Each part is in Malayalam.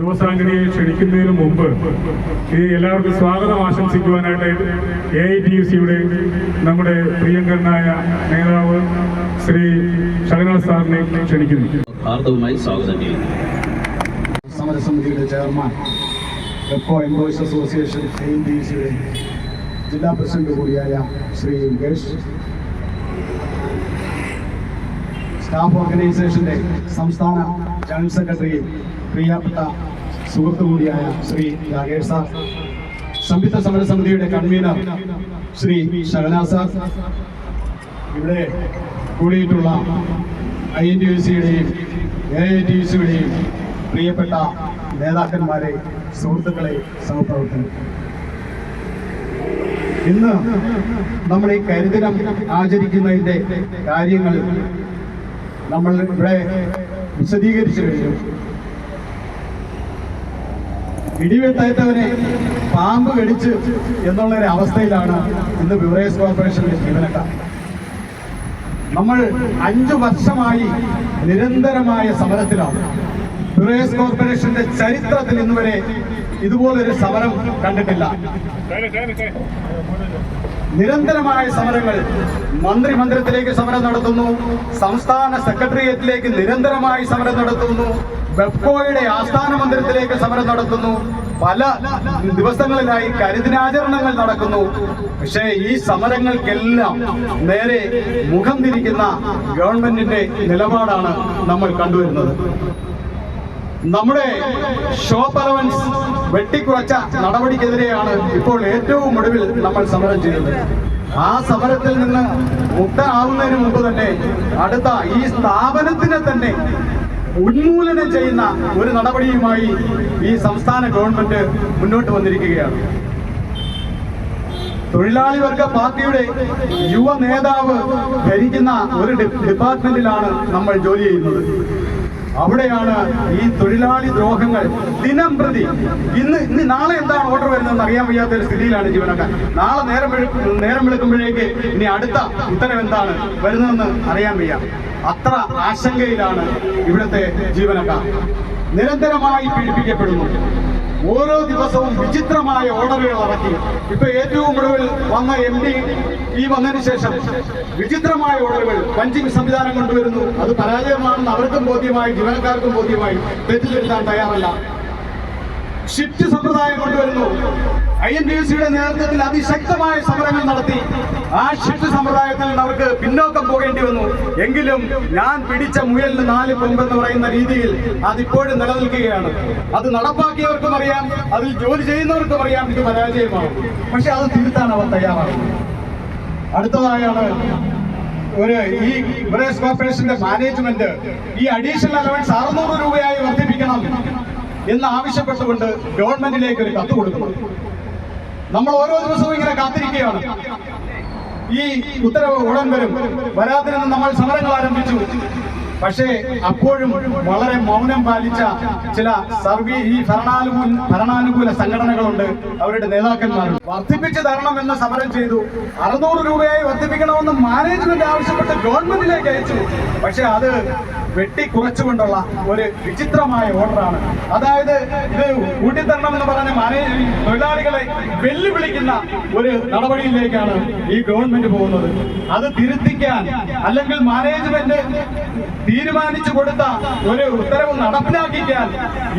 യുവസാംഘടിയെ ക്ഷണിക്കുന്നതിന് മുമ്പ് ഈ എല്ലാവർക്കും സ്വാഗതം ആശംസിക്കുവാനായിട്ട് AITUC-യുടെ നമ്മുടെ പ്രിയങ്കരനായ നേതാവ് ശ്രീ ഷഹനാസ് സാറിനെ ക്ഷണിക്കുന്നു. ഹാർദവമായി സ്വാഗതം ചെയ്യുന്നു. സമരസമിതിയുടെ ചെയർമാൻ, വെപ്കോ എംപ്ലോയീസ് അസോസിയേഷൻ AITUC-യുടെ ജില്ലാ പ്രസിഡന്റ് കൂടിയായ ശ്രീ മുകേഷ്, സ്റ്റാഫ് ഓർഗനൈസേഷന്റെ സംസ്ഥാന ജനറൽ സെക്രട്ടറി, പ്രിയപ്പെട്ട സുഹൃത്തു കൂടിയായ ശ്രീ രാകേഷ് സാർ, സംയുക്ത സമരസമിതിയുടെ കൺവീനർ ശ്രീ ഷഹനാസ് സാർ, ഇവിടെ കൂടിയിട്ടുള്ള INTUC-യുടെയും AITUC-യുടെയും പ്രിയപ്പെട്ട നേതാക്കന്മാരെ, സുഹൃത്തുക്കളെ, സഹപ്രവർത്തകർ, ഇന്ന് നമ്മൾ ഈ കരിദിനം ആചരിക്കുന്നതിൻ്റെ കാര്യങ്ങൾ നമ്മൾ ഇവിടെ വിശദീകരിച്ചു കഴിഞ്ഞു. ഇടിവെട്ടേറ്റവനെ പാമ്പ് കടിച്ച് എന്നുള്ളൊരു അവസ്ഥയിലാണ് ഇന്ന് ബിവറേജ് കോർപ്പറേഷനിലെ ജീവനക്കാർ. നമ്മൾ 5 വർഷമായി നിരന്തരമായ സമരത്തിലാണ്. ബിവറേജ് കോർപ്പറേഷന്റെ ചരിത്രത്തിൽ ഇന്നുവരെ ഇതുപോലൊരു സമരം കണ്ടിട്ടില്ല. നിരന്തരമായ സമരങ്ങൾ, മന്ത്രിമന്ദിരത്തിലേക്ക് സമരം നടത്തുന്നു, സംസ്ഥാന സെക്രട്ടേറിയറ്റിലേക്ക് നിരന്തരമായി സമരം നടത്തുന്നു, വെപ്കോയുടെ ആസ്ഥാന മന്ദിരത്തിലേക്ക് സമരം നടത്തുന്നു, പല ദിവസങ്ങളിലായി കരിദിനാചരണങ്ങൾ നടക്കുന്നു. പക്ഷേ ഈ സമരങ്ങൾക്കെല്ലാം നേരെ മുഖം തിരിക്കുന്ന ഗവൺമെന്റിന്റെ നിലപാടാണ് നമ്മൾ കണ്ടുവരുന്നത്. നമ്മുടെ ഷോപ്പ് അലവൻസ് വെട്ടിക്കുറച്ച നടപടിക്കെതിരെയാണ് ഇപ്പോൾ ഏറ്റവും ഒടുവിൽ നമ്മൾ സമരം ചെയ്യുന്നത്. ആ സമരത്തിൽ നിന്ന് മുക്തനാവുന്നതിന് മുമ്പ് തന്നെ അടുത്ത ഈ സ്ഥാപനത്തിനെ തന്നെ ഉന്മൂലനം ചെയ്യുന്ന ഒരു നടപടിയുമായി ഈ സംസ്ഥാന ഗവൺമെന്റ് മുന്നോട്ട് വന്നിരിക്കുകയാണ്. തൊഴിലാളി വർഗ പാർട്ടിയുടെ യുവ നേതാവ് ഭരിക്കുന്ന ഒരു ഡിപ്പാർട്ട്മെന്റിലാണ് നമ്മൾ ജോലി ചെയ്യുന്നത്. അവിടെയാണ് ഈ തൊഴിലാളി ദ്രോഹങ്ങൾ ദിനം പ്രതി, ഇന്ന് നാളെ എന്താണ് ഓർഡർ വരുന്നതെന്ന് അറിയാൻ വയ്യാത്ത ഒരു സ്ഥിതിയിലാണ് ജീവനക്കാർ. നാളെ നേരം വെളുക്കുമ്പോഴേക്ക് ഇനി അടുത്ത ഉത്തരവ് എന്താണ് വരുന്നതെന്ന് അറിയാൻ വയ്യ. അത്ര ആശങ്കയിലാണ് ഇവിടുത്തെ ജീവനക്കാർ. നിരന്തരമായി പീഡിപ്പിക്കപ്പെടുന്നു. ഓരോ ദിവസവും വിചിത്രമായ ഓർഡറുകൾ ഇറക്കി. ഇപ്പൊ ഏറ്റവും ഒടുവിൽ വന്ന MD വന്നതിന് ശേഷം വിചിത്രമായ ഓർഡറുകൾ, പഞ്ചിങ് സംവിധാനം കൊണ്ടുവരുന്നു. അത് പരാജയമാണെന്ന് അവർക്കും ബോധ്യമായി, ജീവനക്കാർക്കും ബോധ്യമായി. തെറ്റിദ്ധരുത്താൻ തയ്യാറല്ല. ഷിഫ്റ്റ് സമ്പ്രദായം കൊണ്ടുവരുന്നു. INTUC-യുടെ നേതൃത്വത്തിൽ അതിശക്തമായ സമരങ്ങൾ നടത്തി. ആ ഷിഫ്റ്റ് സമ്പ്രദായത്തിൽ നിന്ന് അവർക്ക് പിന്നോക്കം പോകേണ്ടി വന്നു. എങ്കിലും ഞാൻ പിടിച്ച മുയലിന് 4 കൊമ്പെന്ന് പറയുന്ന രീതിയിൽ അതിപ്പോഴും നിലനിൽക്കുകയാണ്. അത് നടപ്പാക്കിയവർക്കും അറിയാം, അതിൽ ജോലി ചെയ്യുന്നവർക്കും അറിയാം ഇത് പരാജയമാണ്. പക്ഷെ അത് തിരുത്താൻ അവർ തയ്യാറാണ്. അടുത്തതായാണ് ഈ ബിവറേജ് കോർപ്പറേഷന്റെ മാനേജ്മെന്റ് ഈ അഡീഷണൽ അലവൻസ് 600 രൂപയായി വർദ്ധിപ്പിക്കണം എന്ന് ആവശ്യപ്പെട്ടുകൊണ്ട് ഗവൺമെന്റിലേക്ക് ഒരു കത്ത് കൊടുക്കുന്നു. നമ്മൾ ഓരോ ദിവസവും ഇങ്ങനെ കാത്തിരിക്കുകയാണ്. ഈ ഉത്തരവ് ഉടൻ വരും. വരാതിരുന്ന് നമ്മൾ സമരങ്ങൾ ആരംഭിച്ചു. പക്ഷേ അപ്പോഴും വളരെ മൗനം പാലിച്ച ചില ഈ ഭരണാനുകൂല സംഘടനകളുണ്ട്, അവരുടെ നേതാക്കന്മാരുണ്ട്. വർദ്ധിപ്പിച്ചു തരണമെന്ന് സമരം ചെയ്തു. 600 രൂപയായി വർദ്ധിപ്പിക്കണമെന്ന് മാനേജ്മെന്റ് ആവശ്യപ്പെട്ട് ഗവൺമെന്റിലേക്ക് അയച്ചു. പക്ഷെ അത് വെട്ടിക്കുറച്ചുകൊണ്ടുള്ള ഒരു വിചിത്രമായ ഓർഡറാണ്. അതായത് ഇത് കൂട്ടിത്തരണമെന്ന് പറഞ്ഞ തൊഴിലാളികളെ വെല്ലുവിളിക്കുന്ന ഒരു നടപടിയിലേക്കാണ് ഈ ഗവൺമെന്റ് പോകുന്നത്. അത് തിരുത്തിക്കാൻ അല്ലെങ്കിൽ മാനേജ്മെന്റ് തീരുമാനിച്ചു കൊടുത്ത ഒരു ഉത്തരവ് നടപ്പിലാക്കിക്കാൻ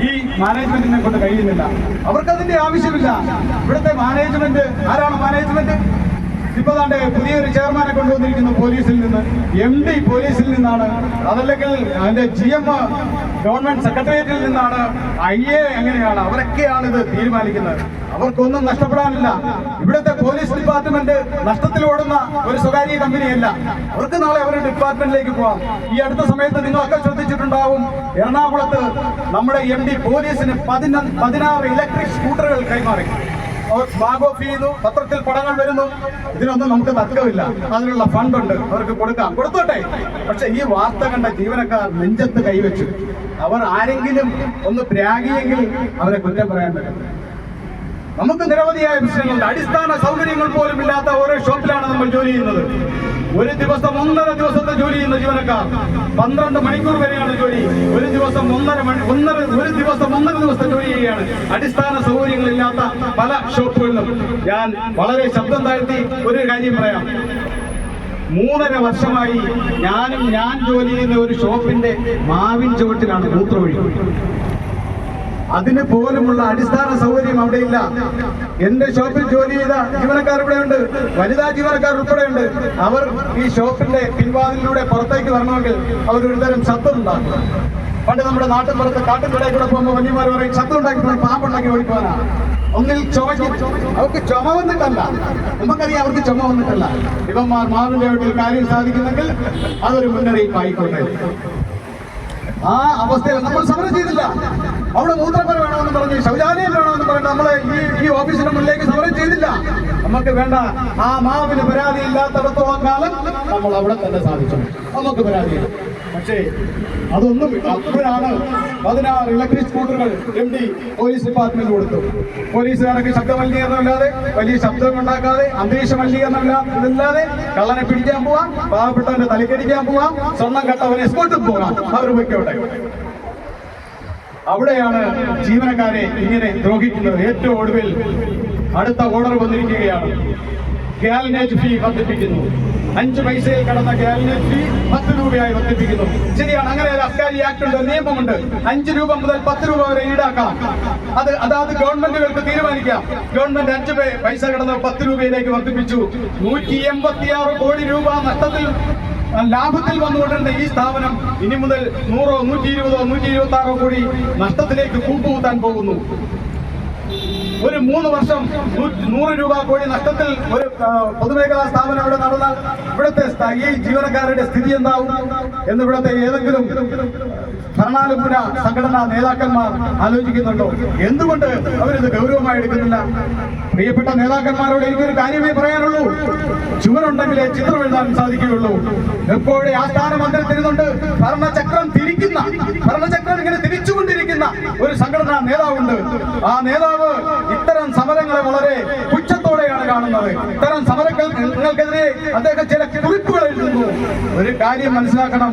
ഈ മാനേജ്മെന്റിനെ കൊണ്ട് കഴിയുന്നില്ല. അവർക്കതിന്റെ ആവശ്യമില്ല. ഇവിടുത്തെ മാനേജ്മെന്റ് ആരാണ്? മാനേജ്മെന്റ് ഇപ്പൊ താണ്ടെ പുതിയൊരു ചെയർമാനെ കൊണ്ടുവന്നിരിക്കുന്നു പോലീസിൽ നിന്ന്, MD പോലീസിൽ നിന്നാണ്, അതല്ലെങ്കിൽ അതിന്റെ GM ഗവൺമെന്റ് സെക്രട്ടേറിയറ്റിൽ നിന്നാണ്, IA എങ്ങനെയാണ്, അവരൊക്കെയാണ് ഇത് തീരുമാനിക്കുന്നത്. അവർക്കൊന്നും നഷ്ടപ്പെടാനില്ല. ഇവിടുത്തെ പോലീസ് ഡിപ്പാർട്ട്മെന്റ് നഷ്ടത്തിൽ ഓടുന്ന ഒരു സ്വകാര്യ കമ്പനിയല്ല. അവർക്ക് നാളെ അവരുടെ ഡിപ്പാർട്ട്മെന്റിലേക്ക് പോവാം. ഈ അടുത്ത സമയത്ത് നിങ്ങളൊക്കെ ശ്രദ്ധിച്ചിട്ടുണ്ടാവും, എറണാകുളത്ത് നമ്മുടെ MD പോലീസിന് 16 ഇലക്ട്രിക് സ്കൂട്ടറുകൾ കൈമാറി. അവർ ഫ്ലാഗ് ഓഫ് ചെയ്യുന്നു, പത്രത്തിൽ പടങ്ങൾ വരുന്നു. ഇതിനൊന്നും നമുക്ക് തർക്കമില്ല. അതിനുള്ള ഫണ്ടുണ്ട്, അവർക്ക് കൊടുത്തോട്ടെ. പക്ഷെ ഈ വാർത്ത കണ്ട ജീവനക്കാർ നെഞ്ചത്ത് കൈവച്ചു. അവർ ആരെങ്കിലും ഒന്ന് പ്രാഗിയെങ്കിൽ അവരെ കുറ്റം പറയാൻ പറ്റും. നമുക്ക് നിരവധിയായ പ്രശ്നങ്ങളുണ്ട്. അടിസ്ഥാന സൗകര്യങ്ങൾ പോലും ഇല്ലാത്ത ഓരോ ഷോപ്പിലാണ് നമ്മൾ ജോലി ചെയ്യുന്നത്. ഒരു ദിവസം 1.5 ദിവസത്തെ ജോലി ചെയ്യുന്ന ജീവനക്കാർ 12 മണിക്കൂർ വരെയാണ് ജോലി. ഒരു ദിവസം 1.5 ദിവസത്തെ ജോലി ചെയ്യുകയാണ്. അടിസ്ഥാന സൗകര്യങ്ങളില്ലാത്ത പല ഷോപ്പുകളിലും. ഞാൻ വളരെ ശബ്ദം താഴ്ത്തി ഒരു കാര്യം പറയാം. 3.5 വർഷമായി ഞാൻ ജോലി ചെയ്യുന്ന ഒരു ഷോപ്പിന്റെ മാവിൻ ചുവട്ടിലാണ് മൂത്രമൊഴിക്കുന്നത്. അതിന് പോലുമുള്ള അടിസ്ഥാന സൗകര്യം അവിടെയില്ല. എന്റെ ഷോപ്പിൽ ജോലി ചെയ്ത ജീവനക്കാർ ഇവിടെയുണ്ട്, വനിതാ ജീവനക്കാർ ഉൾപ്പെടെയുണ്ട്. അവർ ഈ ഷോപ്പിന്റെ പിൻവാതിലൂടെ പുറത്തേക്ക് വരണമെങ്കിൽ അവർ ഒരുതരം ശബ്ദം ഉണ്ടാക്കും. പണ്ട് നമ്മുടെ നാട്ടിൻപുറത്ത് കാട്ടിൻകടയിൽ കൂടെ പോകുമ്പോൾ വന്യമാർ പറയും ശബ്ദം ഉണ്ടാക്കിയിട്ട് പാമ്പുണ്ടാക്കി ഓടിപ്പോവാനാ. ഒന്നിൽ ചുമയ്ക്കും. അവർക്ക് ചുമ വന്നിട്ടല്ല, നമുക്കറിയാം അവർക്ക് ചുമ വന്നിട്ടല്ല. ഇവന്മാർ മാവിന്റെ വീട്ടിൽ കാര്യം സാധിക്കുന്നെങ്കിൽ അതൊരു മുന്നറിയിപ്പായിക്കോട്ടെ. ആ അവസ്ഥയിൽ നമ്മൾ സമരം ചെയ്തില്ല. അവിടെ മൂത്രപ്പുര വേണമെന്ന് പറഞ്ഞ്, ശൗചാലയം വേണമെന്ന് പറഞ്ഞിട്ട് നമ്മളെ ഈ ഓഫീസിന്റെ മുന്നിലേക്ക് സമരം ചെയ്തില്ല. നമുക്ക് വേണ്ട ആ മാവിന് പരാതി ഇല്ലാത്തടത്തോളം കാലം നമ്മൾ അവിടെ തന്നെ സാധിച്ചു. നമുക്ക് പരാതിയില്ല. പക്ഷേ അതൊന്നും അപ്പോഴാണ് 16 ഇലക്ട്രിക് സ്കൂട്ടറുകൾ MD പോലീസ് ഡിപ്പാർട്ട്മെന്റ് കൊടുത്തു. പോലീസുകാർക്ക് ശബ്ദ മലിനീകരണമില്ലാതെ, വലിയ ശബ്ദം ഉണ്ടാക്കാതെ, അന്തരീക്ഷ മലിനീകരണമില്ലാതെ കള്ളനെ പിടിക്കാൻ പോവാം, പാവപ്പെട്ടവന്റെ തലക്കടിക്കാൻ പോവാം, സ്വർണം കട്ടവനെ എസ്കോർട്ടും പോകാം. അവർ പൊയ്ക്കോട്ടെ. അവിടെയാണ് ജീവനക്കാരെ ഇങ്ങനെ ദ്രോഹിക്കുന്നത്. ഏറ്റവും ഒടുവിൽ അടുത്ത ഓർഡർ വന്നിരിക്കുകയാണ്. ഗ്യാലനേജ് ഫീ വർദ്ധിപ്പിക്കുന്നു. 5 പൈസയിൽ കടന്ന ഗ്യാലനേജ് ഫീ 10 രൂപയായി വർദ്ധിപ്പിക്കുന്നു. ശരിയാണ്, അങ്ങനെ ഒരു അബ്കാരി ആക്ട് ഉണ്ട്, നിയമമുണ്ട്. 5 രൂപ മുതൽ 10 രൂപ വരെ ഈടാക്കാം. അതാത് ഗവൺമെന്റുകൾക്ക് തീരുമാനിക്കാം. ഗവൺമെന്റ് 5 പൈസ കടന്ന് 10 രൂപയിലേക്ക് വർദ്ധിപ്പിച്ചു. 186 കോടി രൂപ ലാഭത്തിൽ വന്നുകൊണ്ടിരുന്ന ഈ സ്ഥാപനം ഇനി മുതൽ 100, 120, 126 കോടി നഷ്ടത്തിലേക്ക് കൂപ്പുകുത്താൻ പോകുന്നു. ഒരു 3 വർഷം 100 രൂപ കോടി നഷ്ടത്തിൽ ഒരു പൊതുമേഖലാ സ്ഥാപനം ഇവിടെ നടന്നാൽ ഇവിടുത്തെ ഈ ജീവനക്കാരുടെ സ്ഥിതി എന്താവും എന്ന് ഇവിടുത്തെ ഏതെങ്കിലും ഭരണാനുകൂല സംഘടനാ നേതാക്കന്മാർ ആലോചിക്കുന്നുണ്ടോ? എന്തുകൊണ്ട് അവരിത് ഗൗരവമായി എടുക്കുന്നില്ല? പ്രിയപ്പെട്ട നേതാക്കന്മാരോട് എനിക്കൊരു കാര്യമേ പറയാനുള്ളൂ. ചുവരുണ്ടെങ്കിലേ ചിത്രം എഴുതാൻ സാധിക്കുകയുള്ളൂ. എപ്പോഴും ആസ്ഥാന മന്ദിരത്തിരുന്നുണ്ട് ഭരണചക്രം ഇങ്ങനെ തിരിച്ചുകൊണ്ടിരിക്കുന്ന ഒരു സംഘടനാ നേതാവുണ്ട്. ആ നേതാവ് ഇത്തരം സമരങ്ങളെ വളരെ പുച്ഛത്തോടെയാണ് കാണുന്നത്. ഇത്തരം സമരങ്ങൾക്കെതിരെ അദ്ദേഹം ചില കുറിപ്പുകൾ എഴുതുന്നു. ഒരു കാര്യം മനസ്സിലാക്കണം,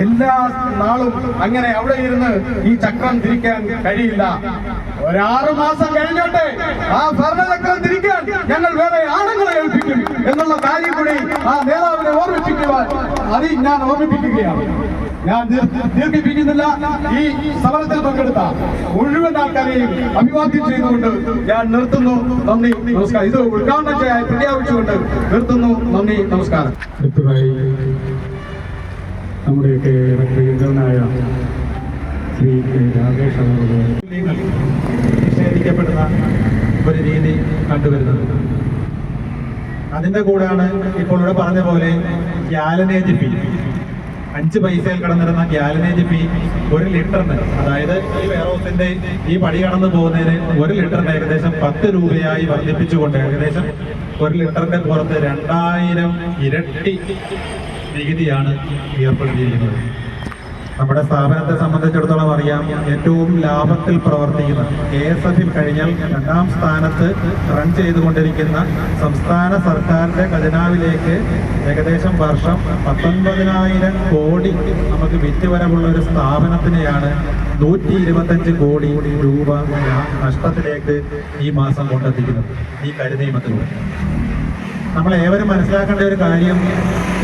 എല്ലാ നാളും അങ്ങനെ അവിടെ ഇരുന്ന് ഈ ചക്രം തിരിക്കാൻ കഴിയില്ല. 6 മാസം കഴിഞ്ഞോട്ടെ ആ ഭരണചക്രം തിരിക്കാൻ ഞങ്ങൾ വേറെ ആണുങ്ങളെ ഏൽപ്പിക്കും എന്നുള്ള കാര്യം കൂടി ആ നേതാവിനെ ഓർമ്മിപ്പിക്കുവാൻ ഞാൻ ഓർമ്മിപ്പിക്കുകയാണ്. ഞാൻ ദീർഘിപ്പിക്കുന്നില്ല. ഈ സമരത്തിൽ പങ്കെടുത്ത മുഴുവൻ ആൾക്കാരെയും അഭിവാദ്യം ചെയ്തുകൊണ്ട് ഞാൻ നിർത്തുന്നു. നന്ദി, നമസ്കാരം. ഇത് ഉദ്ഘാടനം ചെയ്യാൻ പ്രഖ്യാപിച്ചുകൊണ്ട് നിർത്തുന്നു. നന്ദി, നമസ്കാരം. അടുത്തതായി നമ്മുടെയൊക്കെ പ്രിയങ്കരനായ ശ്രീ രാകേഷ് അവരുടെ നിഷേധിക്കപ്പെടുന്ന ഒരു രീതി കണ്ടുവരുന്നത്. അതിന്റെ കൂടെയാണ് ഇപ്പോൾ ഇവിടെ പറഞ്ഞ പോലെ ഗ്യാലനേജ് ഫീ. 5 പൈസയിൽ കടന്നിരുന്ന ഗ്യാലനേജ് ഫീ 1 ലിറ്ററിന്, അതായത് ഈ വെയർഹൗസിന്റെ ഈ പടി കടന്നു പോകുന്നതിന് 1 ലിറ്ററിന് ഏകദേശം 10 രൂപയായി വർദ്ധിപ്പിച്ചുകൊണ്ട് ഏകദേശം 1 ലിറ്ററിന്റെ പുറത്ത് 2000 ഇരട്ടി നികുതിയാണ് ഏർപ്പെടുത്തിയിരിക്കുന്നത്. നമ്മുടെ സ്ഥാപനത്തെ സംബന്ധിച്ചിടത്തോളം അറിയാം, ഏറ്റവും ലാഭത്തിൽ പ്രവർത്തിക്കുന്ന KSF കഴിഞ്ഞാൽ 2ാം സ്ഥാനത്ത് റൺ ചെയ്തുകൊണ്ടിരിക്കുന്ന സംസ്ഥാന സർക്കാരിന്റെ ഖജനാവിലേക്ക് ഏകദേശം വർഷം 19,000 കോടി നമുക്ക് വിറ്റുവരവുള്ള ഒരു സ്ഥാപനത്തിനെയാണ് 125 കോടി രൂപ നഷ്ടത്തിലേക്ക് ഈ മാസം കൊണ്ടെത്തിക്കുന്നത് ഈ കരിനിയമത്തിലൂടെ. നമ്മൾ ഏവരും മനസ്സിലാക്കേണ്ട ഒരു കാര്യം,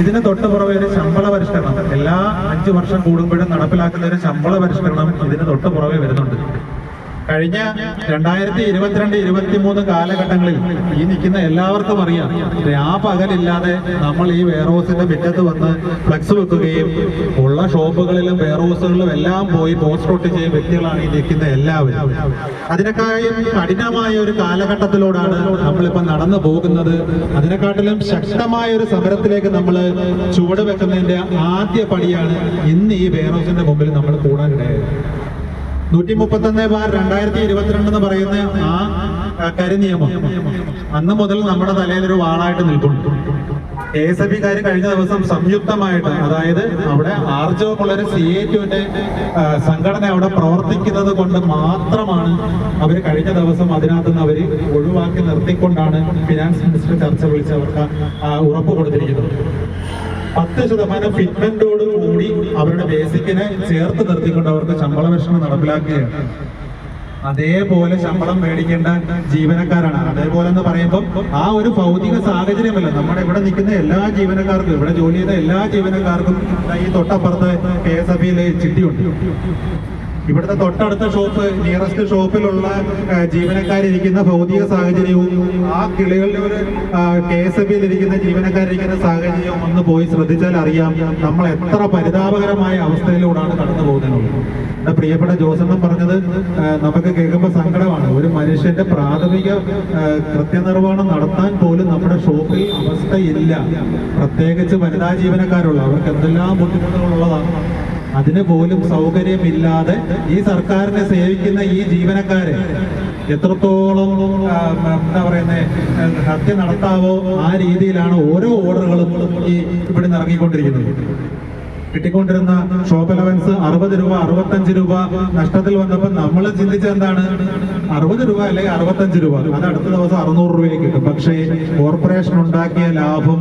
ഇതിന് തൊട്ട് പുറമെ ഒരു ശമ്പള പരിഷ്കരണം, എല്ലാ 5 വർഷം കൂടുമ്പോഴും നടപ്പിലാക്കുന്ന ഒരു ശമ്പള പരിഷ്കരണം ഇതിന് തൊട്ട് പുറമെ വരുന്നുണ്ട്. കഴിഞ്ഞ 2022-23 കാലഘട്ടങ്ങളിൽ ഈ നിൽക്കുന്ന എല്ലാവർക്കും അറിയാം, രാപകലില്ലാതെ നമ്മൾ ഈ വെയർഹൗസിന്റെ മുറ്റത്ത് വന്ന് ഫ്ലക്സ് വെക്കുകയും ഉള്ള ഷോപ്പുകളിലും വെയർഹൗസുകളിലും എല്ലാം പോയി പോസ്റ്റർ ഒട്ടിച്ച വ്യക്തികളാണ് ഈ നിൽക്കുന്ന എല്ലാവരും. അതിനേക്കാളും കഠിനമായ ഒരു കാലഘട്ടത്തിലൂടെയാണ് നമ്മളിപ്പോൾ നടന്നു പോകുന്നത്. അതിനെക്കാട്ടിലും ശക്തമായ ഒരു സമരത്തിലേക്ക് നമ്മൾ ചുവട് വെക്കുന്നതിന്റെ ആദ്യ പടിയാണ് ഇന്ന് ഈ വെയർഹൗസിന്റെ മുമ്പിൽ നമ്മൾ കൂടാനിടയായത്. 131/2022 എന്ന് പറയുന്ന ആ കരിനിയമം അന്ന് മുതൽ നമ്മുടെ തലയിൽ ഒരു വാളായിട്ട് നിൽക്കുന്നു. KSFE-ക്കാർ കഴിഞ്ഞ ദിവസം സംയുക്തമായിട്ട്, അതായത് അവിടെ ആർജവമുള്ളൊരു CA2-ന്റെ സംഘടന അവിടെ പ്രവർത്തിക്കുന്നത് കൊണ്ട് മാത്രമാണ് അവർ കഴിഞ്ഞ ദിവസം അതിനകത്തുനിന്ന് അവർ ഒഴിവാക്കി നിർത്തിക്കൊണ്ടാണ് ഫിനാൻസ് മിനിസ്റ്റർ ചർച്ച വിളിച്ച് അവർക്ക് ഉറപ്പ് കൊടുത്തിരിക്കുന്നത്. 10% ഫിറ്റ്മെന്റോട് കൂടി അവരുടെ ബേസിക്കിനെ ചേർത്ത് നിർത്തിക്കൊണ്ട് അവർക്ക് ശമ്പള വർഷണം നടപ്പിലാക്കുകയാണ്. അതേപോലെ ശമ്പളം മേടിക്കേണ്ട ജീവനക്കാരാണ്. അതേപോലെ എന്ന് പറയുമ്പോൾ ആ ഒരു ഭൗതിക സാഹചര്യമല്ല. നമ്മുടെ ഇവിടെ നിൽക്കുന്ന എല്ലാ ജീവനക്കാർക്കും, ഇവിടെ ജോലി ചെയ്ത എല്ലാ ജീവനക്കാർക്കും ഈ തൊട്ടപ്പുറത്ത് KSFE-യിലെ ചിട്ടിയുണ്ട്. ഇവിടുത്തെ തൊട്ടടുത്ത ഷോപ്പ്, നിയറസ്റ്റ് ഷോപ്പിലുള്ള ജീവനക്കാരിരിക്കുന്ന ഭൗതിക സാഹചര്യവും ആ കിളികളിൽ KSFE-യിലിരിക്കുന്ന ജീവനക്കാരിരിക്കുന്ന സാഹചര്യവും ഒന്ന് പോയി ശ്രദ്ധിച്ചാൽ അറിയാം നമ്മൾ എത്ര പരിതാപകരമായ അവസ്ഥയിലൂടെയാണ് കടന്നു പോകുന്നത്. എന്റെ പ്രിയപ്പെട്ട ജോസെണ്ണം പറഞ്ഞത് നമുക്ക് കേൾക്കുമ്പോൾ സങ്കടമാണ്. ഒരു മനുഷ്യന്റെ പ്രാഥമിക കൃത്യനിർവഹണം നടത്താൻ പോലും നമ്മുടെ ഷോപ്പിൽ അവസ്ഥയില്ല. പ്രത്യേകിച്ച് വനിതാ ജീവനക്കാരുള്ള അവർക്ക് എന്തെല്ലാം ബുദ്ധിമുട്ടുകളുള്ളതാണ്. അതിന് പോലും സൗകര്യമില്ലാതെ ഈ സർക്കാരിനെ സേവിക്കുന്ന ഈ ജീവനക്കാരെ എത്രത്തോളം എന്താ പറയുന്നത് ഹത്യ നടത്താവോ ആ രീതിയിലാണ് ഓരോ ഓർഡറുകളും ഈ ഇവിടെ നിന്ന് ഇറങ്ങിക്കൊണ്ടിരിക്കുന്നത്. കിട്ടിക്കൊണ്ടിരുന്ന ഷോപ്പ് അലവൻസ് 60 രൂപ 65 രൂപ നഷ്ടത്തിൽ വന്നപ്പോൾ നമ്മൾ ചിന്തിച്ചത് എന്താണ്? 60 രൂപ അല്ലെങ്കിൽ 65 രൂപ, അത് അടുത്ത ദിവസം 600 രൂപയ്ക്ക് കിട്ടും. പക്ഷേ കോർപ്പറേഷൻ ഉണ്ടാക്കിയ ലാഭം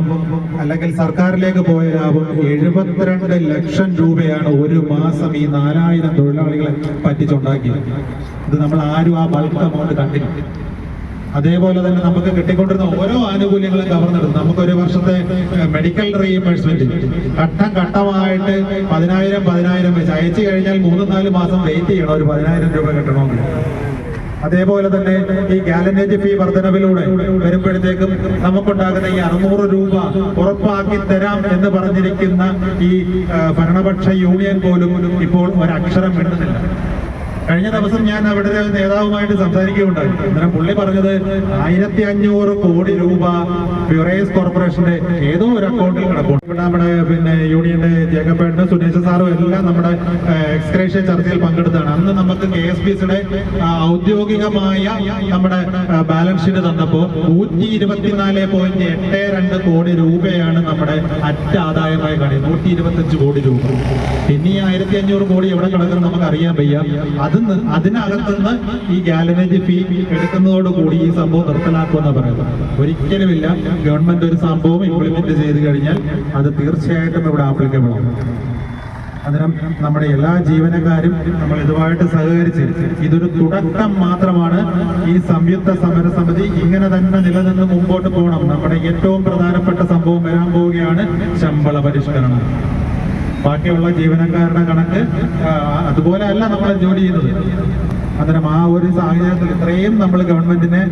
അല്ലെങ്കിൽ സർക്കാരിലേക്ക് പോയ ലാഭം 72 ലക്ഷം രൂപയാണ് ഒരു മാസം ഈ 4000 തൊഴിലാളികളെ പറ്റിച്ചുണ്ടാക്കിയത്. ഇത് നമ്മൾ ആരും ആ ബൾക്ക് എമൗണ്ട് കണ്ടില്ല. അതേപോലെ തന്നെ നമുക്ക് കിട്ടിക്കൊണ്ടിരുന്ന ഓരോ ആനുകൂല്യങ്ങളും കവർന്നെടുത്തു. നമുക്കൊരു വർഷത്തെ മെഡിക്കൽ റീഇംബേഴ്സ്മെന്റ് ഘട്ടം ഘട്ടമായിട്ട് 10,000 വെച്ച് അയച്ചു കഴിഞ്ഞാൽ 3-4 മാസം വെയിറ്റ് ചെയ്യണം ഒരു 10,000 രൂപ കിട്ടണമെങ്കിൽ. അതേപോലെ തന്നെ ഈ ഗാലനേജ് ഫീ വർധനവിലൂടെ വരുമ്പോഴത്തേക്കും നമുക്കുണ്ടാകുന്ന ഈ 600 രൂപ ഉറപ്പാക്കി തരാം എന്ന് പറഞ്ഞിരിക്കുന്ന ഈ ഭരണപക്ഷ യൂണിയൻ പോലും ഇപ്പോൾ ഒരക്ഷരം മിണ്ടുന്നില്ല. കഴിഞ്ഞ ദിവസം ഞാൻ അവിടെ നേതാവുമായിട്ട് സംസാരിക്കുകയുണ്ടായി. അന്നേരം പുള്ളി പറഞ്ഞത് 1500 കോടി രൂപ ബ്യൂറേസ് കോർപ്പറേഷന്റെ ഏതോ ഒരു അക്കൗണ്ടിൽ കിടപ്പുണ്ട്. ഇവിടെ നമ്മുടെ യൂണിയന്റെ ജേക്കബേട്ടനും സുനേഷ് സാറും എല്ലാം നമ്മുടെ എക്സ്ഗ്രേഷ്യ ചർച്ചയിൽ പങ്കെടുത്താണ്. അന്ന് നമുക്ക് KSPCയുടെ ഔദ്യോഗികമായ നമ്മുടെ ബാലൻസ് ഷീറ്റ് തന്നപ്പോൾ 124.82 കോടി രൂപയാണ് നമ്മുടെ അറ്റ ആദായമായി കാണിയത്. 125 കോടി രൂപ. പിന്നെ 1500 കോടി എവിടെ കിടക്കുന്നത് നമുക്ക് അറിയാൻ വയ്യ. അതിനകത്തുനിന്ന് ഈ ഗാലനേജ് ഫീ എടുക്കുന്നതോടുകൂടി ഈ സംഭവം നിർത്തലാക്കുമെന്ന് പറയുന്നത് ഒരിക്കലുമില്ല. ഗവൺമെന്റ് ഒരു സംഭവം ഇംപ്ലിമെന്റ് ചെയ്ത് കഴിഞ്ഞാൽ അത് തീർച്ചയായിട്ടും ഇവിടെ ആപ്ലിക്കബിൾ ആണ്. അന്നേരം നമ്മുടെ എല്ലാ ജീവനക്കാരും നമ്മൾ ഇതുമായിട്ട് സഹകരിച്ച് ഇതൊരു തുടക്കം മാത്രമാണ്. ഈ സംയുക്ത സമരസമിതി ഇങ്ങനെ തന്നെ നിലനിന്ന് മുമ്പോട്ട് പോകണം. നമ്മുടെ ഏറ്റവും പ്രധാനപ്പെട്ട സംഭവം വരാൻ പോവുകയാണ് ശമ്പള പരിഷ്കരണം. ബാക്കിയുള്ള ജീവനക്കാരുടെ കണക്ക് അതുപോലെ അല്ല നമ്മൾ ജോലി ചെയ്യുന്നത്. അന്നേരം ആ ഒരു സാഹചര്യത്തിൽ ഇത്രയും നമ്മൾ ഗവൺമെന്റിനെ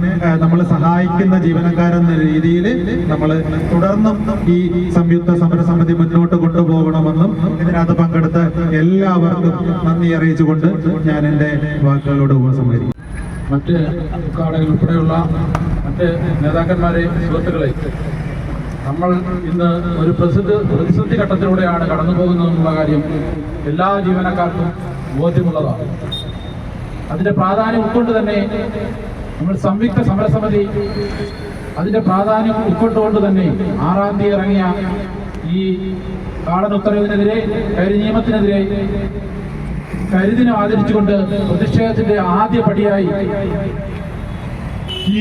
നമ്മൾ സഹായിക്കുന്ന ജീവനക്കാരെന്ന രീതിയിൽ നമ്മൾ തുടർന്നും ഈ സംയുക്ത സമരസമിതി മുന്നോട്ട് കൊണ്ടുപോകണമെന്നും ഇതിനകത്ത് പങ്കെടുത്ത എല്ലാവർക്കും നന്ദി അറിയിച്ചുകൊണ്ട് ഞാൻ എൻ്റെ വാക്കുകളോട് ഉപസംഹരിക്കും. മറ്റ് ഉദ്ഘാടകർ ഉൾപ്പെടെയുള്ള മറ്റ് നേതാക്കന്മാരെ, സുഹൃത്തുക്കളെ, നമ്മൾ ഇന്ന് ഒരു പ്രതിസന്ധി ഘട്ടത്തിലൂടെയാണ് കടന്നു പോകുന്നതെന്നുള്ള കാര്യം എല്ലാ ജീവനക്കാർക്കും ബോധ്യമുള്ളതാണ്. അതിൻ്റെ പ്രാധാന്യം ഉൾക്കൊണ്ട് തന്നെ നമ്മൾ സംയുക്ത സമരസമിതി അതിൻ്റെ പ്രാധാന്യം ഉൾക്കൊണ്ടുകൊണ്ട് തന്നെ 6-ാം തീയതി ഇറങ്ങിയ ഈ കാടൻ ഉത്തരവിനെതിരെ, കരിനിയമത്തിനെതിരെ കരിദിനം ആചരിച്ചുകൊണ്ട് പ്രതിഷേധത്തിന്റെ ആദ്യ പടിയായി ഈ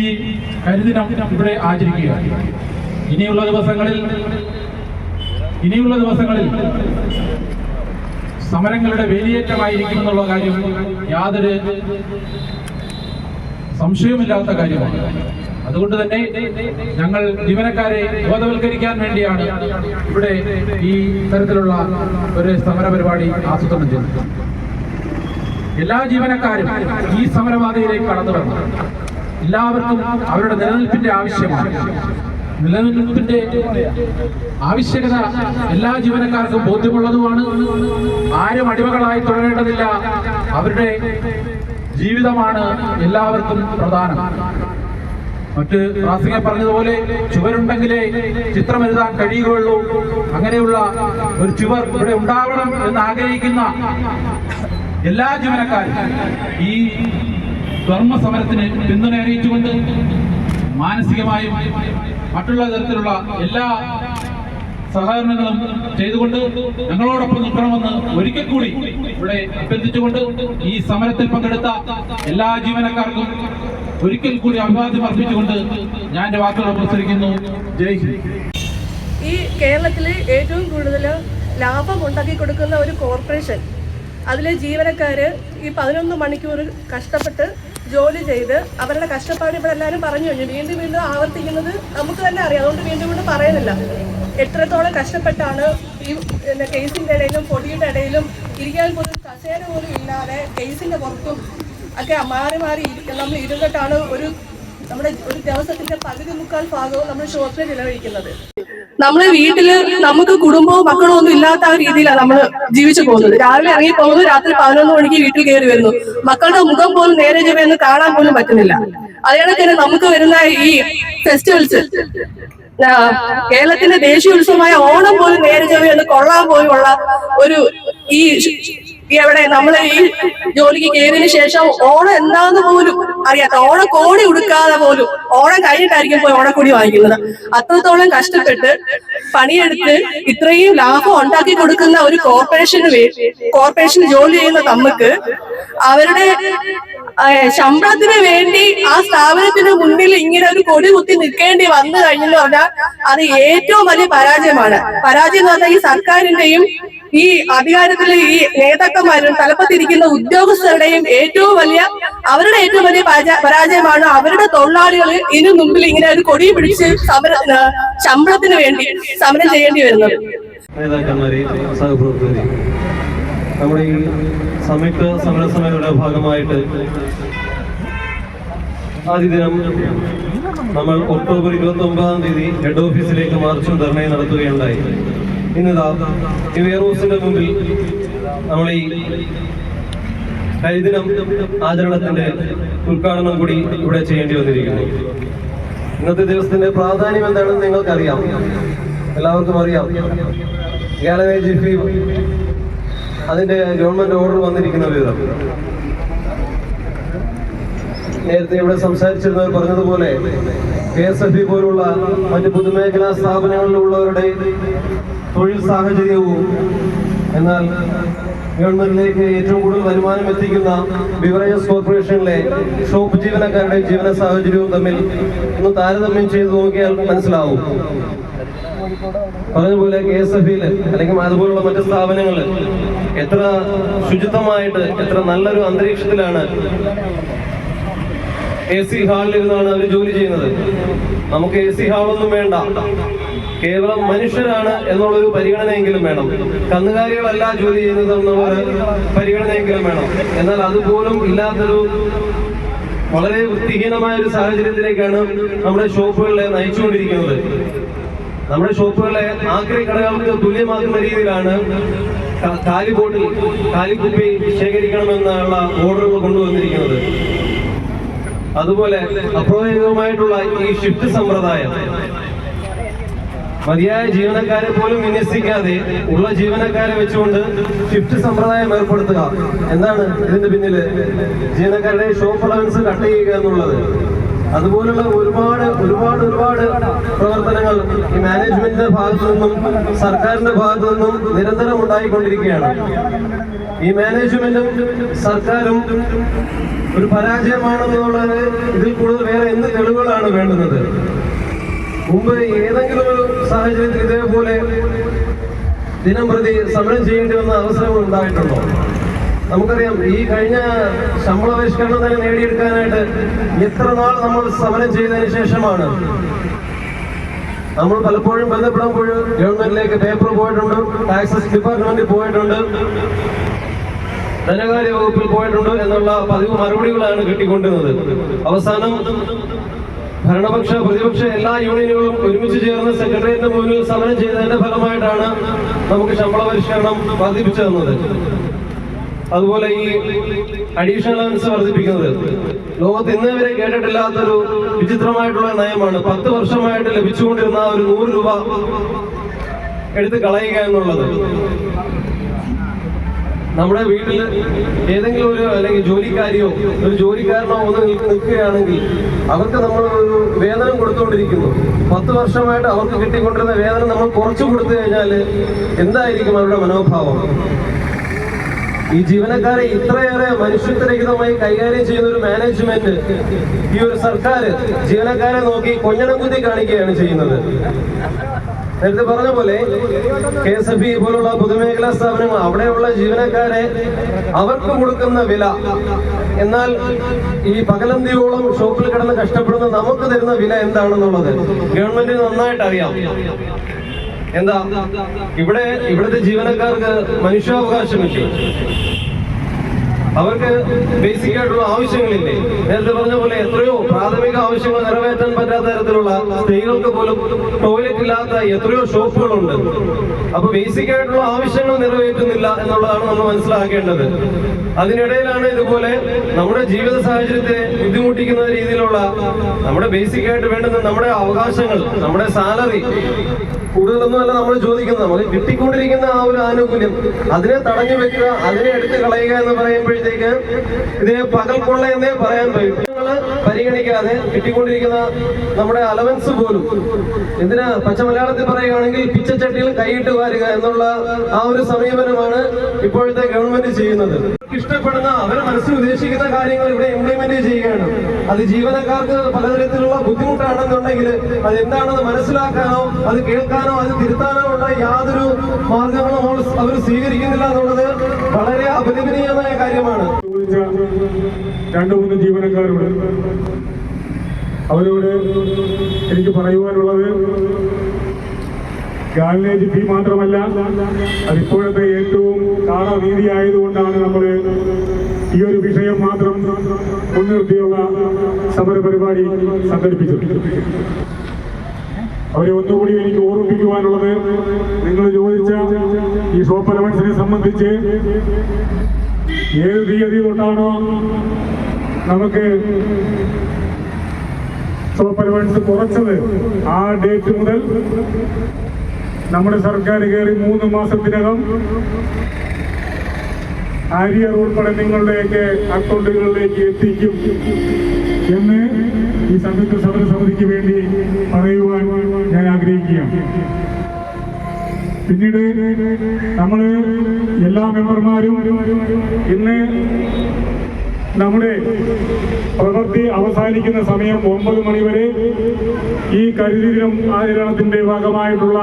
കരിദിനം ഇവിടെ ആചരിക്കുകയാണ്. ഇനിയുള്ള ദിവസങ്ങളിൽ സമരങ്ങളുടെ വേലിയേറ്റമായിരിക്കും എന്നുള്ള കാര്യം യാതൊരു സംശയവുമില്ലാത്ത കാര്യമാണ്. അതുകൊണ്ട് തന്നെ ഞങ്ങൾ ജീവനക്കാരെ ബോധവൽക്കരിക്കാൻ വേണ്ടിയാണ് ഇവിടെ ഈ തരത്തിലുള്ള ഒരു സമര പരിപാടി ആസൂത്രണം ചെയ്തത്. എല്ലാ ജീവനക്കാരും ഈ സമരപാതയിലേക്ക് കടന്നു വരണം. എല്ലാവർക്കും അവരുടെ നിലനിൽപ്പിന്റെ ആവശ്യമാണ്. നിലനിൽപ്പിന്റെ ആവശ്യകത എല്ലാ ജീവനക്കാർക്കും ബോധ്യമുള്ളതുമാണ്. ആരും അടിമകളായി തുടരേണ്ടതില്ല. അവരുടെ ജീവിതമാണ് എല്ലാവർക്കും പ്രധാനം. മറ്റ് പ്രാസംഗികർ പറഞ്ഞതുപോലെ ചുവരുണ്ടെങ്കിലേ ചിത്രം എഴുതാൻ കഴിയുകയുള്ളൂ. അങ്ങനെയുള്ള ഒരു ചുവർ ഇവിടെ ഉണ്ടാവണം എന്ന് ആഗ്രഹിക്കുന്ന എല്ലാ ജീവനക്കാരും ഈ ധർമ്മ സമരത്തിന് പിന്തുണ അറിയിച്ചുകൊണ്ട് മാനസികമായും മറ്റുള്ള തരത്തിലുള്ള എല്ലാ സഹകരണങ്ങളും ചെയ്തുകൊണ്ട് ഞങ്ങളോടൊപ്പം നിൽക്കണമെന്ന് ഒരിക്കൽ കൂടി ഇവിടെ അഭ്യർത്ഥിച്ചുകൊണ്ട് ഈ സമരത്തിൽ പങ്കെടുത്ത എല്ലാ ജീവനക്കാർക്കും ഒരിക്കൽ കൂടി അഭിവാദ്യം അർപ്പിച്ചുകൊണ്ട് ഞാൻ എൻ്റെ വാക്കുകൾ ഉപസരിക്കുന്നു. ജയ് ഹിന്ദ്. ഈ കേരളത്തിൽ ഏറ്റവും കൂടുതൽ ലാഭം ഉണ്ടാക്കി കൊടുക്കുന്ന ഒരു കോർപ്പറേഷൻ, അതിലെ ജീവനക്കാർ ഈ 11 മണിക്കൂർ കഷ്ടപ്പെട്ട് ജോലി ചെയ്ത് അവരുടെ കഷ്ടപ്പാട് ഇവിടെ എല്ലാവരും പറഞ്ഞു കഴിഞ്ഞു. വീണ്ടും വീണ്ടും ആവർത്തിക്കുന്നത് നമുക്ക് തന്നെ അറിയാം, അതുകൊണ്ട് വീണ്ടും വീണ്ടും പറയുന്നില്ല. എത്രത്തോളം കഷ്ടപ്പെട്ടാണ് ഈ കേസിൻ്റെ ഇടയിലും പൊടിയുടെ ഇടയിലും ഇരിക്കാൻ പോലും കസേര പോലും ഇല്ലാതെ കേസിൻ്റെ പുറത്തും ഒക്കെ മാറി മാറി നമ്മൾ ഇരുന്നിട്ടാണ് നമ്മുടെ ഒരു ദിവസത്തിന്റെ പകുതി മുക്കാൽ ഭാഗവും നമ്മൾ ഷോപ്പിൽ ചിലവഴിക്കുന്നത്. നമ്മളെ വീട്ടില് നമുക്ക് കുടുംബവും മക്കളും ഒന്നും ഇല്ലാത്ത ആ രീതിയിലാണ് നമ്മൾ ജീവിച്ചു പോകുന്നത്. രാവിലെ ഇറങ്ങി പോകുന്നു, രാത്രി 11 മണിക്ക് വീട്ടിൽ കയറി വരുന്നു. മക്കളുടെ മുഖം പോലും നേരെ ചൊവ്വയൊന്ന് കാണാൻ പോലും പറ്റുന്നില്ല. അതുകൊണ്ട് തന്നെ നമുക്ക് വരുന്ന ഈ ഫെസ്റ്റിവൽസ്, കേരളത്തിന്റെ ദേശീയ ഉത്സവമായ ഓണം പോലും നേരെ ചൊവ്വയൊന്ന് കൊള്ളാൻ പോലുള്ള ഒരു എവിടെ നമ്മൾ ഈ ജോലിക്ക് കയറിയതിനു ശേഷം ഓണം എന്താന്ന് പോലും അറിയാത്ത, ഓണക്കോടി ഉടുക്കാതെ പോലും ഓണം കഴിഞ്ഞിട്ടായിരിക്കും പോയി ഓണക്കോടി വാങ്ങിക്കുന്നത്. അത്രത്തോളം കഷ്ടപ്പെട്ട് പണിയെടുത്ത് ഇത്രയും ലാഭം ഉണ്ടാക്കി കൊടുക്കുന്ന ഒരു കോർപ്പറേഷന് ജോലി ചെയ്യുന്ന നമുക്ക് അവരുടെ ശമ്പളത്തിന് വേണ്ടി ആ സ്ഥാപനത്തിന് മുന്നിൽ ഇങ്ങനെ ഒരു കൊടി കുത്തി നിൽക്കേണ്ടി വന്നു കഴിഞ്ഞെന്ന് പറഞ്ഞാൽ അത് ഏറ്റവും വലിയ പരാജയമാണ്. പരാജയം എന്ന് പറഞ്ഞാൽ ഈ സർക്കാരിന്റെയും ഈ അധികാരത്തിലെ ഈ നേതാക്കന്മാരും തലപ്പത്തിരിക്കുന്ന ഉദ്യോഗസ്ഥരുടെയും അവരുടെ ഏറ്റവും വലിയ പരാജയമാണ്. അവരുടെ തൊഴിലാളികൾ ഇതിനു മുമ്പിൽ ഇങ്ങനെ ഒരു കൊടി പിടിച്ച് ശമ്പളത്തിന് വേണ്ടി സമരം ചെയ്യേണ്ടി വരുന്നത്. നേതാക്കന്മാരെ, സഹപ്രവർത്തകരെ, നമ്മുടെ ഈ സംയുക്ത സമരസമിതിയുടെ ഭാഗമായിട്ട് ആദ്യ ദിനം നമ്മൾ ഒക്ടോബർ 29-ാം തീയതി ഹെഡ് ഓഫീസിലേക്ക് മാർച്ചും ധർണയും നടത്തുകയുണ്ടായി. ഇന്നിതാ ഈ വെയർഹൗസിന്റെ മുമ്പിൽ നമ്മൾ ഈ കരിദിനം ആചരണത്തിന്റെ ഉദ്ഘാടനം കൂടി ഇവിടെ ചെയ്യേണ്ടി വന്നിരിക്കുന്നു. ഇന്നത്തെ ദിവസത്തിന്റെ പ്രാധാന്യം എന്താണെന്ന് നിങ്ങൾക്കറിയാം, എല്ലാവർക്കും അറിയാം. ഗാലനേജ് ഫീ അതിന്റെ ഗവൺമെന്റ് ഓർഡർ വന്നിരിക്കുന്ന വിധം നേരത്തെ ഇവിടെ സംസാരിച്ചിരുന്നവർ പറഞ്ഞതുപോലെ KSFE പോലുള്ള മറ്റ് പൊതുമേഖലാ സ്ഥാപനങ്ങളിലുള്ളവരുടെ തൊഴിൽ സാഹചര്യവും എന്നാൽ ഗവൺമെന്റിലേക്ക് ഏറ്റവും കൂടുതൽ വരുമാനം എത്തിക്കുന്ന ബിവറേജസ് കോർപ്പറേഷനിലെ ഷോപ്പ് ജീവനക്കാരുടെ ജീവന സാഹചര്യവും തമ്മിൽ ഒന്ന് താരതമ്യം ചെയ്ത് നോക്കിയാൽ മനസ്സിലാവും. പറഞ്ഞതുപോലെ KSFE അല്ലെങ്കിൽ അതുപോലുള്ള മറ്റ് സ്ഥാപനങ്ങളിൽ എത്ര ശുചിത്വമായിട്ട് എത്ര നല്ലൊരു അന്തരീക്ഷത്തിലാണ് AC ഹാളിലിരുന്നാണ് അവർ ജോലി ചെയ്യുന്നത്. നമുക്ക് AC ഹാളൊന്നും വേണ്ട, കേവലം മനുഷ്യരാണ് എന്നുള്ളൊരു പരിഗണനയെങ്കിലും വേണം. കന്നുകാലികളല്ല ജോലി ചെയ്യുന്നത് എന്നുള്ളൊരു പരിഗണനയെങ്കിലും വേണം. എന്നാൽ അതുപോലും ഇല്ലാത്തൊരു വളരെ വൃത്തിഹീനമായ ഒരു സാഹചര്യത്തിലേക്കാണ് നമ്മുടെ ഷോപ്പുകളെ നയിച്ചുകൊണ്ടിരിക്കുന്നത്. നമ്മുടെ ഷോപ്പുകളെ ആക്രി കടകൾക്ക് തുല്യമാക്കുന്ന രീതിയിലാണ് കാലിക്കുപ്പി ശേഖരിക്കണമെന്നുള്ള ഓർഡറുകൾ കൊണ്ടുവന്നിരിക്കുന്നത്. അതുപോലെ അപ്രായോഗികമായിട്ടുള്ള ഈ ഷിഫ്റ്റ് സമ്പ്രദായം, മതിയായ ജീവനക്കാരെ പോലും വിന്യസിക്കാതെ ഉള്ള ജീവനക്കാരെ വെച്ചുകൊണ്ട് ഷിഫ്റ്റ് സമ്പ്രദായം ഏർപ്പെടുത്തുക. എന്താണ് ഇതിന്റെ പിന്നില്? ജീവനക്കാരുടെ ഷോപ്പ് അലവൻസ് കട്ട് ചെയ്യുക എന്നുള്ളത്. അതുപോലുള്ള ഒരുപാട് പ്രവർത്തനങ്ങൾ ഈ മാനേജ്മെന്റിന്റെ ഭാഗത്തു നിന്നും സർക്കാരിന്റെ ഭാഗത്തു നിന്നും നിരന്തരം ഉണ്ടായിക്കൊണ്ടിരിക്കുകയാണ്. ഈ മാനേജ്മെന്റും സർക്കാരും ഒരു പരാജയമാണെന്നുള്ളത് ഇതിൽ കൂടുതൽ വേറെ എന്ത് തെളിവുകളാണ് വേണ്ടുന്നത്? മുമ്പ് ഏതെങ്കിലും ഒരു സാഹചര്യത്തിൽ ഇതേപോലെ ദിനം പ്രതി സമരം ചെയ്യേണ്ടി വന്ന അവസരങ്ങൾ ഉണ്ടായിട്ടുണ്ടോ? നമുക്കറിയാം, ഈ കഴിഞ്ഞ ശമ്പള പരിഷ്കരണം തന്നെ നേടിയെടുക്കാനായിട്ട് എത്ര നാൾ നമ്മൾ സമരം ചെയ്തതിന് ശേഷമാണ് നമ്മൾ പലപ്പോഴും ബന്ധപ്പെടുമ്പോൾ ഗവൺമെന്റിലേക്ക് പേപ്പർ പോയിട്ടുണ്ട്, ടാക്സസ് ഡിപ്പാർട്ട്മെന്റിൽ പോയിട്ടുണ്ട്, ധനകാര്യ വകുപ്പിൽ പോയിട്ടുണ്ട് എന്നുള്ള പതിവ് മറുപടികളാണ് കിട്ടിക്കൊണ്ടിരുന്നത്. അവസാനം ഭരണപക്ഷ പ്രതിപക്ഷ എല്ലാ യൂണിയനുകളും ഒരുമിച്ച് ചേർന്ന് സെക്രട്ടേറിയറ്റിന് മുന്നിൽ സമരം ചെയ്തതിന്റെ ഫലമായിട്ടാണ് നമുക്ക് ശമ്പള പരിഷ്കരണം വർദ്ധിപ്പിച്ചു തന്നത്. അതുപോലെ ഈ അഡീഷണൽ അലവൻസ് വർദ്ധിപ്പിക്കുന്നത് ലോകത്ത് ഇന്ന് വരെ കേട്ടിട്ടില്ലാത്തൊരു വിചിത്രമായിട്ടുള്ള നയമാണ്. 10 വർഷമായിട്ട് ലഭിച്ചുകൊണ്ടിരുന്ന ഒരു 100 രൂപ എടുത്ത് കളയുക എന്നുള്ളത്. നമ്മുടെ വീട്ടിൽ ഏതെങ്കിലും ഒരു അല്ലെങ്കിൽ ജോലിക്കാരിയോ ഒരു ജോലിക്കാരനോ ഒന്ന് നിൽക്കുകയാണെങ്കിൽ അവർക്ക് നമ്മൾ ഒരു വേതനം കൊടുത്തുകൊണ്ടിരിക്കുന്നു. 10 വർഷമായിട്ട് അവർക്ക് കിട്ടിക്കൊണ്ടിരുന്ന വേതനം നമ്മൾ കുറച്ചു കൊടുത്തു കഴിഞ്ഞാൽ എന്തായിരിക്കും അവരുടെ മനോഭാവം? ഈ ജീവനക്കാരെ ഇത്രയേറെ മനുഷ്യത്വരഹിതമായി കൈകാര്യം ചെയ്യുന്ന ഒരു മാനേജ്മെന്റ്, ഈ ഒരു സർക്കാർ ജീവനക്കാരെ നോക്കി കൊഞ്ഞണം കുത്തി കാണിക്കുകയാണ് ചെയ്യുന്നത്. നേരത്തെ പറഞ്ഞ പോലെ KSFB പോലുള്ള പൊതുമേഖലാ സ്ഥാപനങ്ങൾ, അവിടെയുള്ള ജീവനക്കാരെ അവർക്ക് കൊടുക്കുന്ന വില, എന്നാൽ ഈ പകലന്തിയോളം ഷോപ്പിൽ കിടന്ന് കഷ്ടപ്പെടുന്ന നമുക്ക് തരുന്ന വില എന്താണെന്നുള്ളത് ഗവൺമെന്റിന് നന്നായിട്ട് അറിയാം. എന്താ ഇവിടുത്തെ ജീവനക്കാർക്ക് മനുഷ്യാവകാശമില്ലേ? അവർക്ക് ബേസിക് ആയിട്ടുള്ള ആവശ്യങ്ങളില്ലേ? നേരത്തെ പറഞ്ഞ പോലെ എത്രയോ പ്രാഥമിക ആവശ്യങ്ങൾ നിറവേറ്റാൻ പറ്റാത്ത തരത്തിലുള്ള, സ്ത്രീകൾക്ക് പോലും ടോയ്ലറ്റ് ഇല്ലാത്ത എത്രയോ ഷോപ്പുകളുണ്ട്. അപ്പൊ ബേസിക് ആയിട്ടുള്ള ആവശ്യങ്ങൾ നിറവേറ്റുന്നില്ല എന്നുള്ളതാണ് നമ്മൾ മനസ്സിലാക്കേണ്ടത്. അതിനിടയിലാണ് ഇതുപോലെ നമ്മുടെ ജീവിത സാഹചര്യത്തെ ബുദ്ധിമുട്ടിക്കുന്ന രീതിയിലുള്ള നമ്മുടെ ബേസിക് ആയിട്ട് വേണ്ടുന്ന നമ്മുടെ അവകാശങ്ങൾ, നമ്മുടെ സാലറി കൂടുതലൊന്നുമല്ല നമ്മൾ ചോദിക്കുന്നത്. നമുക്ക് കിട്ടിക്കൊണ്ടിരിക്കുന്ന ആ ഒരു ആനുകൂല്യം അതിനെ തടഞ്ഞു വെക്കുക, അതിനെ എടുത്തു കളയുക എന്ന് പറയുമ്പോഴത്തേക്ക് ഇതിനെ പകൽ കൊള്ള എന്നേ പറയാൻ പറ്റും. പരിഗണിക്കാതെ കിട്ടിക്കൊണ്ടിരിക്കുന്ന നമ്മുടെ അലവൻസ് പോലും, എന്തിനാ പച്ച മലയാളത്തിൽ പറയുകയാണെങ്കിൽ പിച്ചച്ചട്ടിയിൽ കൈയിട്ട് വാരുക എന്നുള്ള ആ ഒരു സമീപനമാണ് ഇപ്പോഴത്തെ ഗവൺമെന്റ് ചെയ്യുന്നത്. ഇഷ്ടപ്പെടുന്ന അവരെ മനസ്സിൽ ഉദ്ദേശിക്കുന്ന കാര്യങ്ങൾ ഇവിടെ ഇംപ്ലിമെന്റ് ചെയ്യുകയാണ്. അത് ജീവനക്കാർക്ക് പലതരത്തിലുള്ള ബുദ്ധിമുട്ടാണെന്നുണ്ടെങ്കിൽ അതെന്താണെന്ന് മനസ്സിലാക്കാനോ അത് കേൾക്കാനോ അത് തിരുത്താനോ ഉള്ള യാതൊരു മാർഗങ്ങളും അവർ സ്വീകരിക്കുന്നില്ല എന്നുള്ളത് വളരെ അപലപനീയമായ കാര്യമാണ്. 2-3 ജീവനക്കാരോട് അവരോട് എനിക്ക് പറയുവാനുള്ളത്, ഗാലനേജ് ഫീ മാത്രമല്ല, അതിപ്പോഴത്തെ ഏറ്റവും താളനീതി ആയതുകൊണ്ടാണ് നമ്മൾ ഈ ഒരു വിഷയം മാത്രം മുൻനിർത്തിയുള്ള സമരപരിപാടി സംഘടിപ്പിച്ചത്. അവരെ ഒന്നുകൂടി എനിക്ക് ഓർമ്മിപ്പിക്കുവാനുള്ളത്, നിങ്ങൾ ചോദിച്ച ഈ ഷോപ്പ് അലവൻസിനെ സംബന്ധിച്ച് ഏത് തീയതി തൊട്ടാണോ നമുക്ക് ഷോപ്പ് അലവൻസ് കുറച്ചത് ആ ഡേറ്റ് മുതൽ നമ്മുടെ സർക്കാർ കയറി 3 മാസത്തിനകം ആര്യർ ഉൾപ്പെടെ നിങ്ങളുടെയൊക്കെ അക്കൗണ്ടുകളിലേക്ക് എത്തിക്കും എന്ന് ഈ സംയുക്ത സമരസമിതിക്ക് വേണ്ടി പറയുവാൻ ഞാൻ ആഗ്രഹിക്കുകയാണ്. പിന്നീട് നമ്മൾ എല്ലാ മെമ്പർമാരും ഇന്ന് നമ്മുടെ പ്രവൃത്തി അവസാനിക്കുന്ന സമയം 9 മണി വരെ ഈ കരിദിനം ആചരണത്തിന്റെ ഭാഗമായിട്ടുള്ള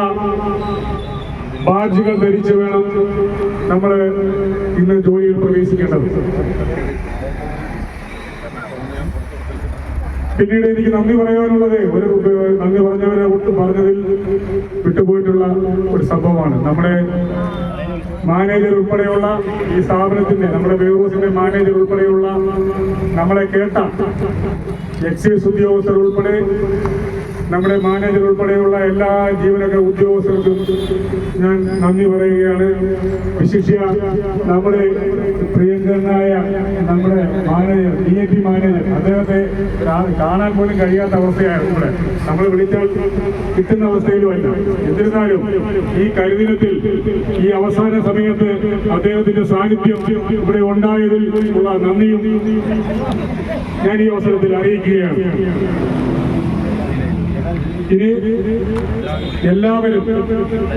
ബാഡ്ജുകൾ ധരിച്ച് വേണം നമ്മൾ ഇന്ന് ജോലിയിൽ പ്രവേശിക്കേണ്ടത്. പിന്നീട് എനിക്ക് നന്ദി പറയാനുള്ളത്, ഒരു നന്ദി പറഞ്ഞവരെ പറഞ്ഞതിൽ വിട്ടുപോയിട്ടുള്ള ഒരു സംഭവമാണ്. നമ്മുടെ മാനേജർ ഉൾപ്പെടെയുള്ള ഈ സ്ഥാപനത്തിന്റെ, നമ്മുടെ ബെയറൂസിന്റെ മാനേജർ ഉൾപ്പെടെയുള്ള നമ്മളെ കേട്ട എക്സൈസ് ഉദ്യോഗസ്ഥർ ഉൾപ്പെടെ, നമ്മുടെ മാനേജർ ഉൾപ്പെടെയുള്ള എല്ലാ ജീവനക്കാർ ഉദ്യോഗസ്ഥർക്കും ഞാൻ നന്ദി പറയുകയാണ്. വിശിഷ്യ നമ്മുടെ പ്രിയങ്കരനായ നമ്മുടെ മാനേജർ, DAP മാനേജർ, അദ്ദേഹത്തെ കാണാൻ പോലും കഴിയാത്ത അവസ്ഥയാണ്. നമ്മൾ വിളിച്ചാൽ കിട്ടുന്ന അവസ്ഥയിലുമല്ല. എന്നിരുന്നാലും ഈ കരിദിനത്തിൽ ഈ അവസാന സമയത്ത് അദ്ദേഹത്തിന്റെ സാന്നിധ്യം ഇവിടെ ഉണ്ടായതിൽ ഉള്ള നന്ദിയും ഞാൻ ഈ അവസരത്തിൽ അറിയിക്കുകയാണ്. ഇനി എല്ലാവരും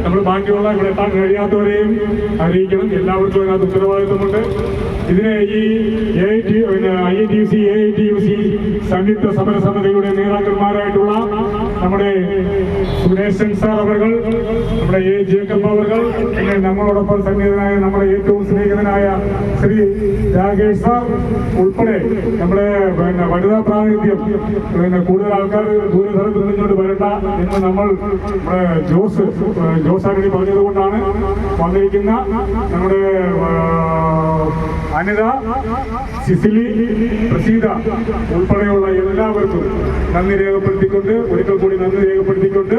നമ്മൾ ബാക്കിയുള്ള ഇവിടെ എത്താൻ കഴിയാത്തവരെയും അറിയിക്കണം. എല്ലാവർക്കും അതിനകത്ത് ഉത്തരവാദിത്വമുണ്ട്. ഇതിനെ ഈ IATUC AITUC സംയുക്ത സമരസമിതിയുടെ നേതാക്കന്മാരായിട്ടുള്ള നമ്മുടെ സുരേഷൻ സാർ അവർ, നമ്മുടെ A ജേക്കബ് അവർ, പിന്നെ നമ്മളോടൊപ്പം സന്നിഹിതനായ നമ്മുടെ ഏറ്റവും സ്നേഹിതനായ ശ്രീ രാകേഷ് സാർ ഉൾപ്പെടെ നമ്മുടെ വനിതാ പ്രാതിനിധ്യം, കൂടുതൽ ആൾക്കാർ ദൂരസ്ഥലത്ത് നിന്നുകൊണ്ട് വരണ്ട എന്ന് നമ്മൾ ജോസാഗിരി പറഞ്ഞതുകൊണ്ടാണ് വന്നിരിക്കുന്ന നമ്മുടെ അനിത, സിസിലി, പ്രസീത ഉൾപ്പെടെയുള്ള എല്ലാവർക്കും നന്ദി രേഖപ്പെടുത്തിക്കൊണ്ട്, ഒരിക്കൽ കൂടി നന്ദി രേഖപ്പെടുത്തിക്കൊണ്ട്